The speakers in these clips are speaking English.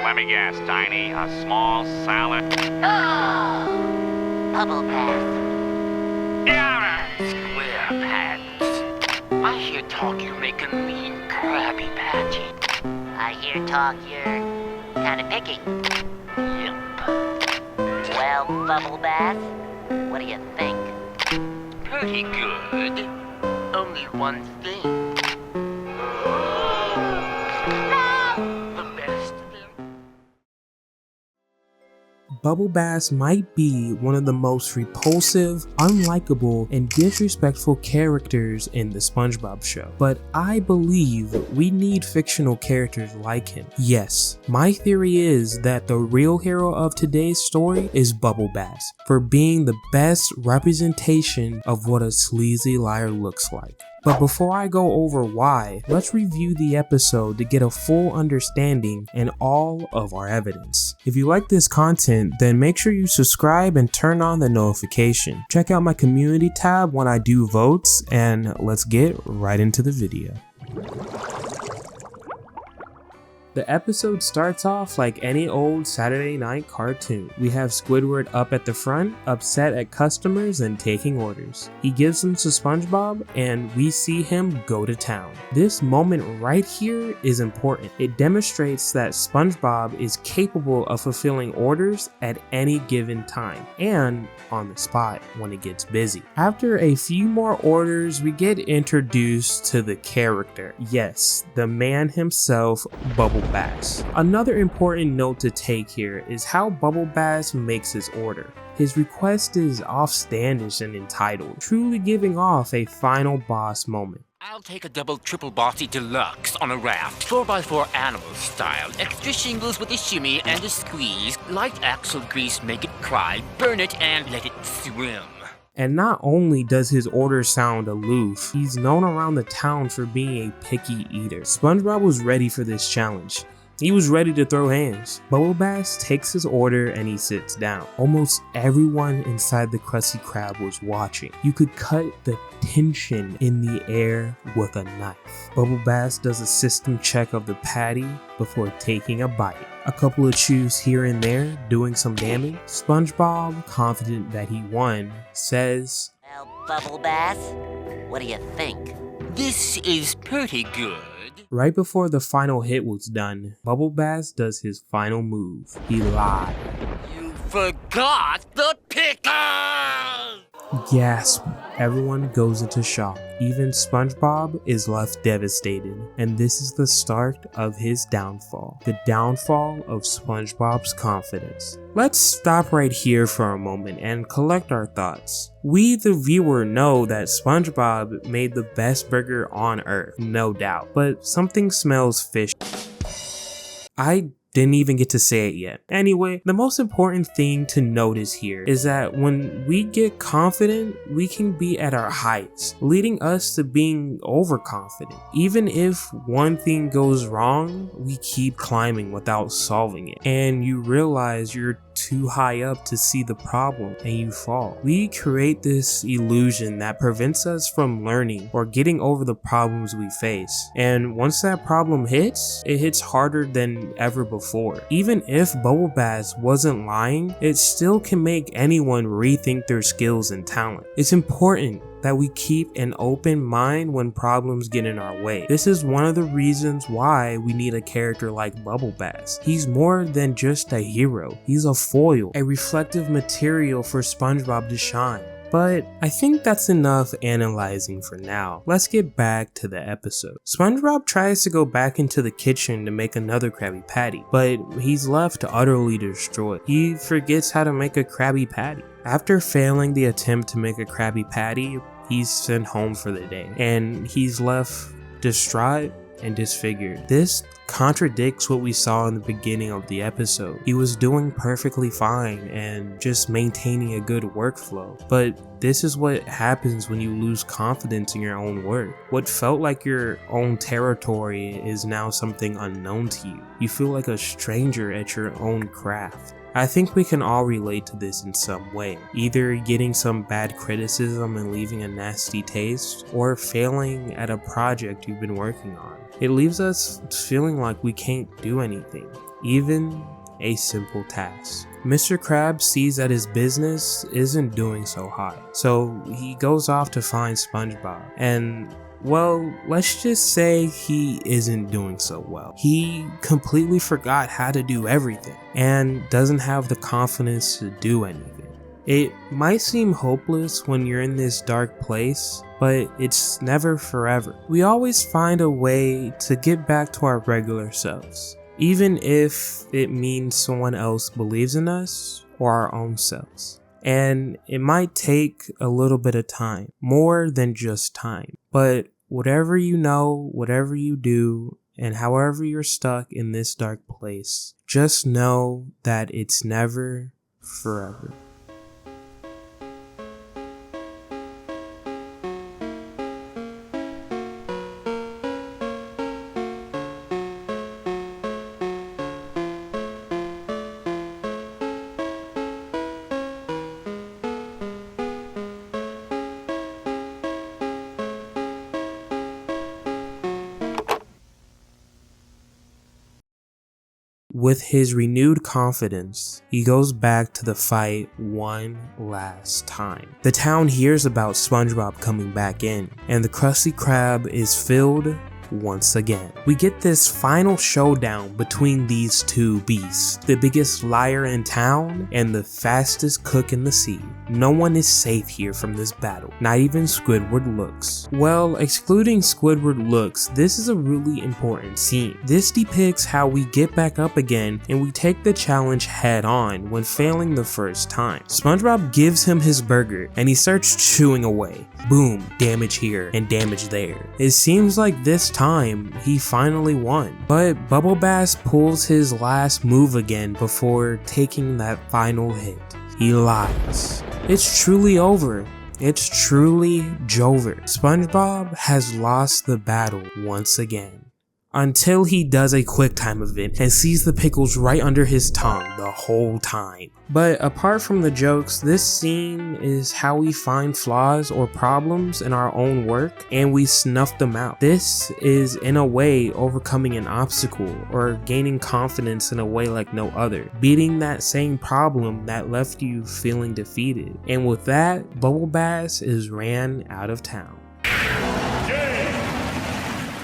Let me guess, Tiny. A small salad. Oh, bubble bath. Square pants. I hear talk you make a mean Krabby Patty. I hear talk you're kind of picky. Yep. Well, bubble bath, what do you think? Pretty good. Only one thing. The best of them. Bubble Bass might be one of the most repulsive, unlikable, and disrespectful characters in the Spongebob show, but I believe we need fictional characters like him. Yes, my theory is that the real hero of today's story is Bubble Bass, for being the best representation of what a sleazy liar looks like. But before I go over why, let's review the episode to get a full understanding and all of our evidence. If you like this content, then make sure you subscribe and turn on the notification. Check out my community tab when I do votes, and let's get right into the video. The episode starts off like any old Saturday night cartoon. We have Squidward up at the front, upset at customers and taking orders. He gives them to SpongeBob and we see him go to town. This moment right here is important. It demonstrates that SpongeBob is capable of fulfilling orders at any given time and on the spot when it gets busy. After a few more orders, we get introduced to the character. Yes, the man himself, Bubble Bass. Another important note to take here is how Bubble Bass makes his order. His request is offstandish and entitled, truly giving off a final boss moment. I'll take a double triple bossy deluxe on a raft, 4x4 animal style, extra shingles with a shimmy and a squeeze, light axle grease make it cry, burn it and let it swim. And not only does his order sound aloof, he's known around the town for being a picky eater. SpongeBob was ready for this challenge. He was ready to throw hands. Bubble Bass takes his order and he sits down. Almost everyone inside the Krusty Krab was watching. You could cut the tension in the air with a knife. Bubble Bass does a system check of the patty before taking a bite. A couple of chews here and there, doing some damage. SpongeBob, confident that he won, says, Well, Bubble Bath, what do you think? This is pretty good. Right before the final hit was done, Bubble Bass does his final move. He lied. You forgot the pickles! Gasp. Everyone goes into shock. Even SpongeBob is left devastated. And this is the start of his downfall. The downfall of SpongeBob's confidence. Let's stop right here for a moment and collect our thoughts. We, the viewer, know that SpongeBob made the best burger on Earth, no doubt. But something smells fishy. I didn't even get to say it yet. Anyway, the most important thing to notice here is that when we get confident, we can be at our heights, leading us to being overconfident. Even if one thing goes wrong, we keep climbing without solving it. And you realize you're too high up to see the problem and you fall. We create this illusion that prevents us from learning or getting over the problems we face. And once that problem hits, it hits harder than ever before. Even if Bubble Bass wasn't lying, it still can make anyone rethink their skills and talent. It's important that we keep an open mind when problems get in our way. This is one of the reasons why we need a character like Bubble Bass. He's more than just a hero. He's a foil, a reflective material for SpongeBob to shine. But I think that's enough analyzing for now. Let's get back to the episode. SpongeBob tries to go back into the kitchen to make another Krabby Patty, but he's left utterly destroyed. He forgets how to make a Krabby Patty. After failing the attempt to make a Krabby Patty, he's sent home for the day, and he's left distraught and disfigured. This contradicts what we saw in the beginning of the episode. He was doing perfectly fine and just maintaining a good workflow, but this is what happens when you lose confidence in your own work. What felt like your own territory is now something unknown to you. You feel like a stranger at your own craft. I think we can all relate to this in some way, either getting some bad criticism and leaving a nasty taste, or failing at a project you've been working on. It leaves us feeling like we can't do anything, even a simple task. Mr. Krabs sees that his business isn't doing so hot, so he goes off to find SpongeBob, and well, let's just say he isn't doing so well. He completely forgot how to do everything and doesn't have the confidence to do anything. It might seem hopeless when you're in this dark place, but it's never forever. We always find a way to get back to our regular selves, even if it means someone else believes in us or our own selves. And it might take a little bit of time, more than just time. But whatever you know, whatever you do, and however you're stuck in this dark place, just know that it's never forever. With his renewed confidence, he goes back to the fight one last time. The town hears about SpongeBob coming back in, and the Krusty Krab is filled once again. We get this final showdown between these two beasts, the biggest liar in town and the fastest cook in the sea. No one is safe here from this battle, not even Squidward looks. Well, excluding Squidward looks, this is a really important scene. This depicts how we get back up again and we take the challenge head on when failing the first time. SpongeBob gives him his burger and he starts chewing away. Boom, damage here and damage there. It seems like this time he finally won, but Bubble Bass pulls his last move again before taking that final hit. He lies. It's truly over. It's truly Jover. SpongeBob has lost the battle once again. Until he does a quick time event and sees the pickles right under his tongue the whole time. But apart from the jokes, this scene is how we find flaws or problems in our own work and we snuff them out. This is in a way overcoming an obstacle or gaining confidence in a way like no other. Beating that same problem that left you feeling defeated. And with that, Bubble Bass is ran out of town.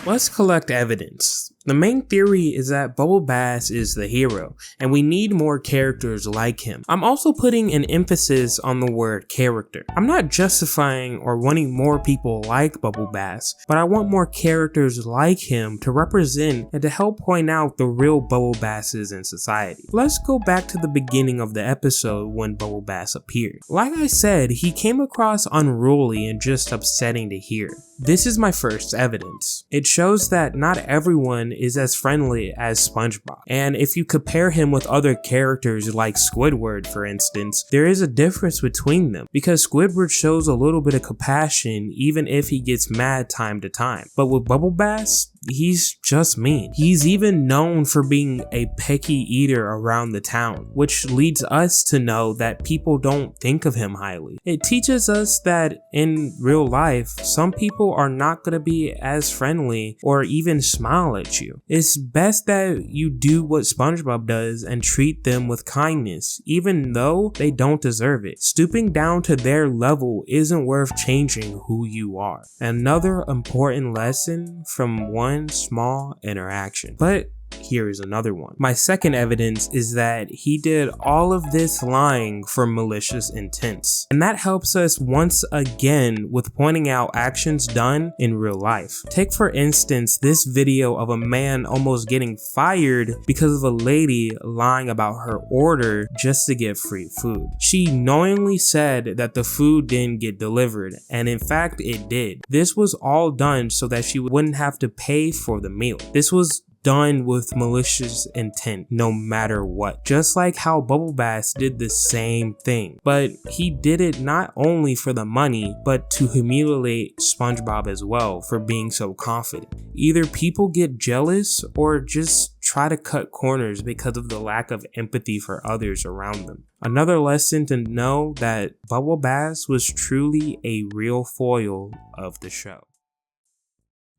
Let's collect evidence. The main theory is that Bubble Bass is the hero, and we need more characters like him. I'm also putting an emphasis on the word character. I'm not justifying or wanting more people like Bubble Bass, but I want more characters like him to represent and to help point out the real Bubble Basses in society. Let's go back to the beginning of the episode when Bubble Bass appeared. Like I said, he came across unruly and just upsetting to hear. This is my first evidence. It shows that not everyone is as friendly as SpongeBob. And if you compare him with other characters like Squidward, for instance, there is a difference between them because Squidward shows a little bit of compassion even if he gets mad time to time. But with Bubble Bass, he's just mean. He's even known for being a picky eater around the town, which leads us to know that people don't think of him highly. It teaches us that in real life, some people are not going to be as friendly or even smile at you. It's best that you do what SpongeBob does and treat them with kindness, even though they don't deserve it. Stooping down to their level isn't worth changing who you are. Another important lesson from one small interaction. But here is another one. My second evidence is that he did all of this lying for malicious intents. And that helps us once again with pointing out actions done in real life. Take for instance this video of a man almost getting fired because of a lady lying about her order just to get free food. She knowingly said that the food didn't get delivered, and in fact it did. This was all done so that she wouldn't have to pay for the meal. This was done with malicious intent no matter what. Just like how Bubble Bass did the same thing. But he did it not only for the money, but to humiliate SpongeBob as well for being so confident. Either people get jealous or just try to cut corners because of the lack of empathy for others around them. Another lesson to know that Bubble Bass was truly a real foil of the show.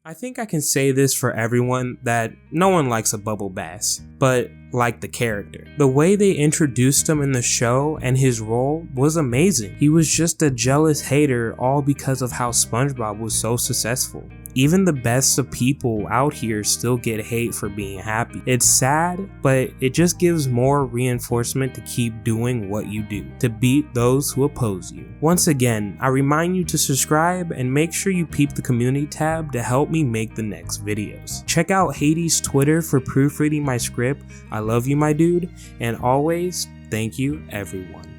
I think I can say this for everyone that no one likes a Bubble Bass, but like the character. The way they introduced him in the show and his role was amazing. He was just a jealous hater all because of how SpongeBob was so successful. Even the best of people out here still get hate for being happy. It's sad, but it just gives more reinforcement to keep doing what you do, to beat those who oppose you. Once again, I remind you to subscribe and make sure you peep the community tab to help me make the next videos. Check out Hades' Twitter for proofreading my script. I love you, my dude, and always, thank you, everyone.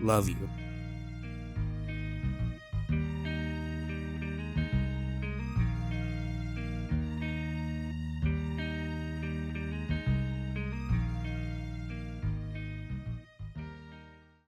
Love you.